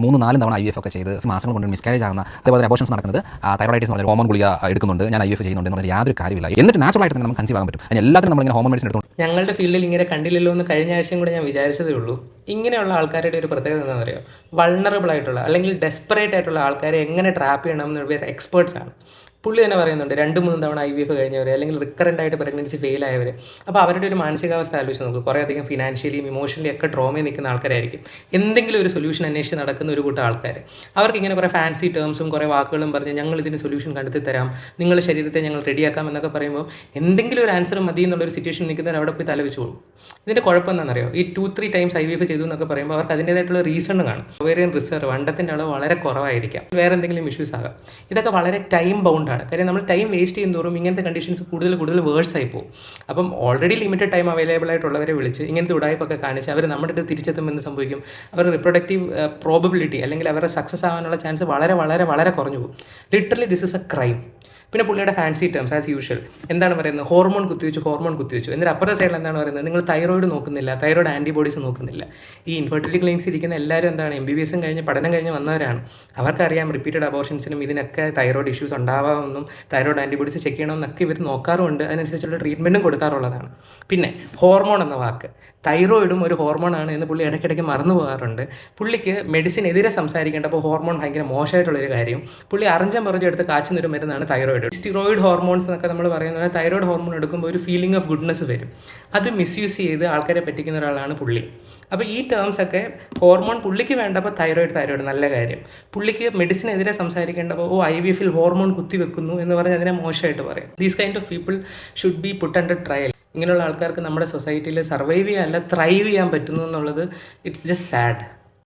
3-4 തവണ IVF ഒക്കെ ചെയ്ത് മാസങ്ങൾ കൊണ്ട് മിസ്കാരേജ് ആകുന്ന അതേപോലെ അബോർഷൻസ് നടക്കുന്നത് തൈറോയിഡൈറ്റിസ് എന്ന് പറഞ്ഞ ഹോമോൺ ഗുളിക എടുക്കുന്നുണ്ട്, ഞാൻ IVF ചെയ്യുന്നുണ്ട് എന്നുള്ള യാതൊരു കാര്യമില്ല. എന്നിട്ട് നാച്ചുറൽ ആയിട്ട് നമുക്ക് കൺസീവ് ആകാൻ പറ്റും. അതിന് എല്ലാത്തിനും നമ്മളിങ്ങനെ ഹോമോൺ മെഡിസിൻ എടുത്തുകൊണ്ട് ഞങ്ങളുടെ ഫീൽഡിൽ ഇങ്ങനെ കണ്ടില്ലല്ലോ എന്ന് കഴിഞ്ഞ ആഴ്ചയും കൂടെ ഞാൻ വിചാരിച്ചതേ ഉള്ളൂ. ഇങ്ങനെയുള്ള ആൾക്കാരുടെ ഒരു പ്രത്യേകത എന്താണെന്ന് അറിയോ? വൾണറബിൾ ആയിട്ടുള്ള അല്ലെങ്കിൽ ഡെസ്പറേറ്റ് ആയിട്ടുള്ള ആൾക്കാരെ എങ്ങനെ ട്രാപ്പ് ചെയ്യണം എന്ന് എക്സ്പേർട്സ് ആണ്. പുള്ളി തന്നെ പറയുന്നുണ്ട് 2-3 തവണ IVF കഴിഞ്ഞവർ അല്ലെങ്കിൽ റിക്കറൻ്റ് ആയിട്ട് പ്രഗ്നൻസി ഫെയിൽ ആയവർ. അപ്പോൾ അവരുടെ ഒരു മാനസികാവസ്ഥ ആലോചിച്ച് നോക്കും. കുറേ അധികം ഫിനാൻഷ്യലിയും ഇമോഷണലി ഒക്കെ ട്രോമയിൽ നിൽക്കുന്ന ആൾക്കാരായിരിക്കും. എന്തെങ്കിലും ഒരു സൊല്യൂഷൻ അന്വേഷിച്ച് നടക്കുന്ന ഒരു കൂട്ടം ആൾക്കാർ. അവർക്ക് ഇങ്ങനെ കുറേ ഫാൻസി ടേംസും കുറേ വാക്കുകളും പറഞ്ഞ് ഞങ്ങൾ ഇതിന് സൊല്യൂഷൻ കണ്ടെത്തി തരാം, നിങ്ങളുടെ ശരീരത്തെ ഞങ്ങൾ റെഡിയാക്കാം എന്നൊക്കെ പറയുമ്പോൾ എന്തെങ്കിലും ഒരു ആൻസർ മതി എന്നുള്ളൊരു സിറ്റുവേഷൻ നിൽക്കുന്നവർ അവിടെ പോയി തലവെച്ച് പോകും. ഇതിൻ്റെ കുഴപ്പം എന്താണെന്നറിയോ? ഈ 2-3 ടൈംസ് IVF ചെയ്തു എന്നൊക്കെ പറയുമ്പോൾ അവർക്ക് അതിൻ്റേതായിട്ടുള്ള റീസൺ കാണും. ഒവേറിയൻ റിസർവ് അണ്ടത്തിൻ്റെ അളവ് വളരെ കുറവായിരിക്കാം, വേറെ എന്തെങ്കിലും ഇഷ്യൂസ് ആകാം. ഇതൊക്കെ വളരെ ടൈം ബൗണ്ടാണ്. കാര്യം നമ്മൾ ടൈം വേസ്റ്റ് ചെയ്യും തോറും ഇങ്ങനത്തെ കണ്ടീഷൻസ് കൂടുതൽ വേഴ്സ് ആയി പോകും. അപ്പം ഓൾറെഡി ലിമിറ്റഡ് ടൈം അവൈലബിൾ ആയിട്ടുള്ളവരെ വിളിച്ച് ഇങ്ങനത്തെ ഉടായ്പൊക്കെ കാണിച്ച് അവർ നമ്മുടെ അടുത്ത് തിരിച്ചെത്തുമ്പോൾ എന്ത് സംഭവിക്കും? അവരുടെ റിപ്രൊഡക്റ്റീവ് പ്രോബബിലിറ്റി അല്ലെങ്കിൽ അവരുടെ സക്സസ് ആവാനുള്ള ചാൻസ് വളരെ കുറഞ്ഞു പോകും. Literally this is A crime. പിന്നെ പുള്ളിയുടെ ഫാൻസി ടേംസ് ആസ് യൂഷ്വൽ എന്താണ് പറയുന്നത്? ഹോർമോൺ കുത്തിവെച്ചു. എന്നിട്ട് അപ്പുറത്തെ സൈഡിൽ എന്താണ് പറയുന്നത്? നിങ്ങൾ തൈറോയിഡ് നോക്കുന്നില്ല, തൈറോയിഡ് ആൻറ്റിബോഡീസ് നോക്കുന്നില്ല. ഈ ഇൻഫെർട്ടിലിറ്റി ക്ലിനിക്സ് ഇരിക്കുന്ന എല്ലാവരും എന്താണ് MBBS കഴിഞ്ഞ് പഠനം കഴിഞ്ഞ് വന്നവരാണ്. അവർക്കറിയാം റിപ്പീറ്റഡ് അബോർഷൻസിനും ഇതിനൊക്കെ തൈറോയിഡ് ഇഷ്യൂസ് ഉണ്ടാവാമെന്നും തൈറോയിഡ് ആൻറ്റിബോഡീസ് ചെക്ക് ചെയ്യണമെന്നൊക്കെ ഇവർ നോക്കാറുമുണ്ട്. അതിനനുസരിച്ചുള്ള ട്രീറ്റ്മെൻറ്റും കൊടുക്കാറുള്ളതാണ്. പിന്നെ ഹോർമോൺ എന്ന വാക്ക്, തൈറോയിഡും ഒരു ഹോർമോണാണ് എന്ന് പുള്ളി ഇടയ്ക്കിടയ്ക്ക് മറന്നു പോകാറുണ്ട്. പുള്ളിക്ക് മെഡിസിനെതിരെ സംസാരിക്കേണ്ടപ്പോൾ ഹോർമോൺ ഭയങ്കര മോശമായിട്ടുള്ളൊരു കാര്യം. പുള്ളി പറഞ്ഞെടുത്ത് കാച്ചുന്നൊരു മരുന്നാണ് തൈറോയിഡ്. സ്റ്റിറോയിഡ് ഹോർമോൺസ് എന്നൊക്കെ നമ്മൾ പറയുന്നത് തൈറോയിഡ് ഹോർമോൺ എടുക്കുമ്പോൾ ഒരു ഫീലിംഗ് ഓഫ് ഗുഡ്നെസ് വരും. അത് മിസ്യൂസ് ചെയ്ത് ആൾക്കാരെ പറ്റിക്കുന്ന ഒരാളാണ് പുള്ളി. അപ്പോൾ ഈ ടേംസ് ഒക്കെ ഹോർമോൺ പുള്ളിക്ക് വേണ്ടപ്പോൾ തൈറോയിഡ് നല്ല കാര്യം. പുള്ളിക്ക് മെഡിസിനെതിരെ സംസാരിക്കേണ്ടപ്പോൾ IVFൽ ഹോർമോൺ കുത്തിവെക്കുന്നു എന്ന് പറഞ്ഞ് അതിനെ മോശമായിട്ട് പറയും. These kind of people should be puttu under trial. ഇങ്ങനെയുള്ള ആൾക്കാർക്ക് നമ്മുടെ സൊസൈറ്റിയിൽ സർവൈവ് ചെയ്യാൻ അല്ല ത്രൈവ് ചെയ്യാൻ പറ്റുന്നു എന്നുള്ളത് ഇറ്റ്സ് ജസ്റ്റ് സാഡ്.